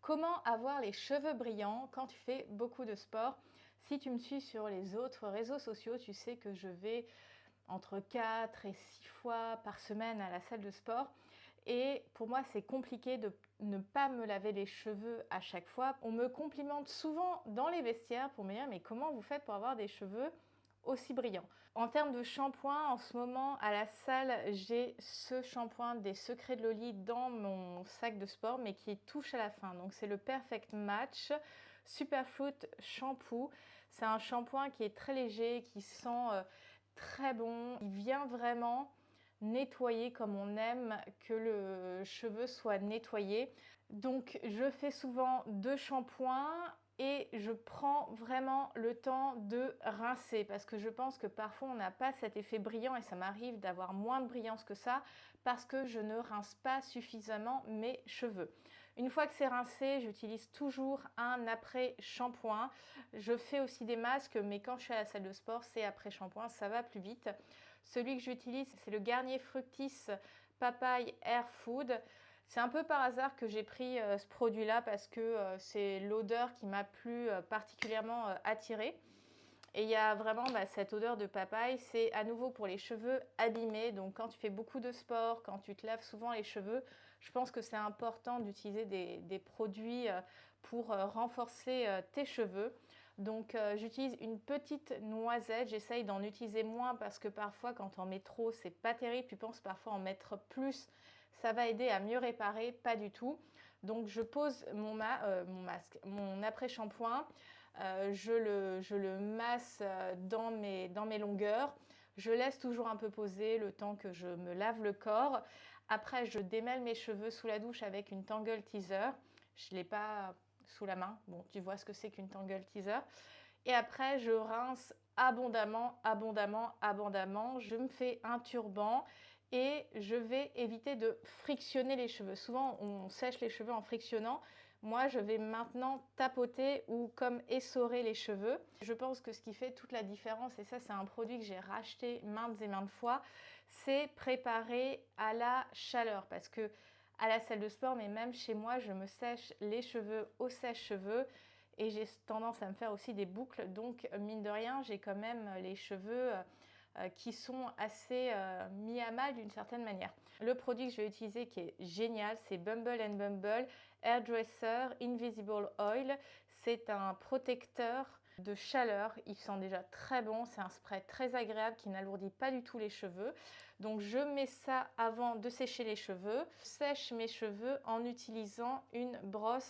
Comment avoir les cheveux brillants quand tu fais beaucoup de sport? Si tu me suis sur les autres réseaux sociaux, tu sais que je vais entre 4 et 6 fois par semaine à la salle de sport et pour moi, c'est compliqué de ne pas me laver les cheveux à chaque fois. On me complimente souvent dans les vestiaires pour me dire: «Mais comment vous faites pour avoir des cheveux aussi brillants?» En termes de shampoing, en ce moment à la salle, j'ai ce shampoing des Secrets de Loli dans mon sac de sport, mais qui touche à la fin. Donc c'est le Perfect Match Superfoot Shampoo. C'est un shampoing qui est très léger, qui sent très bon. Il vient vraiment nettoyer comme on aime que le cheveu soit nettoyé. Donc je fais souvent 2 shampoings et je prends vraiment le temps de rincer parce que je pense que parfois on n'a pas cet effet brillant et ça m'arrive d'avoir moins de brillance que ça parce que je ne rince pas suffisamment mes cheveux. Une fois que c'est rincé, j'utilise toujours un après-shampoing. Je fais aussi des masques, mais quand je suis à la salle de sport, c'est après-shampoing, ça va plus vite. Celui que j'utilise, c'est le Garnier Fructis Papaye Air Food. C'est un peu par hasard que j'ai pris ce produit-là parce que c'est l'odeur qui m'a plus particulièrement attirée. Et il y a vraiment cette odeur de papaye, c'est à nouveau pour les cheveux abîmés. Donc quand tu fais beaucoup de sport, quand tu te laves souvent les cheveux, je pense que c'est important d'utiliser des produits pour renforcer tes cheveux. Donc j'utilise une petite noisette, j'essaye d'en utiliser moins parce que parfois quand on en met trop, c'est pas terrible. Tu penses parfois en mettre plus, ça va aider à mieux réparer, pas du tout. Donc je pose mon après-shampoing. Je le masse dans mes longueurs. Je laisse toujours un peu poser le temps que je me lave le corps. Après, je démêle mes cheveux sous la douche avec une Tangle Teezer. Je ne l'ai pas sous la main. Bon, tu vois ce que c'est qu'une Tangle Teezer. Et après, je rince abondamment, abondamment, abondamment. Je me fais un turban et je vais éviter de frictionner les cheveux. Souvent, on sèche les cheveux en frictionnant. Moi, je vais maintenant tapoter ou comme essorer les cheveux. Je pense que ce qui fait toute la différence, et ça c'est un produit que j'ai racheté maintes et maintes fois, c'est préparer à la chaleur. Parce que à la salle de sport, mais même chez moi, je me sèche les cheveux au sèche-cheveux et j'ai tendance à me faire aussi des boucles. Donc mine de rien, j'ai quand même les cheveux qui sont assez mis à mal d'une certaine manière. Le produit que je vais utiliser qui est génial, c'est Bumble and Bumble Hairdresser Invisible Oil. C'est un protecteur de chaleur, il sent déjà très bon, c'est un spray très agréable qui n'alourdit pas du tout les cheveux. Donc je mets ça avant de sécher les cheveux. Je sèche mes cheveux en utilisant une brosse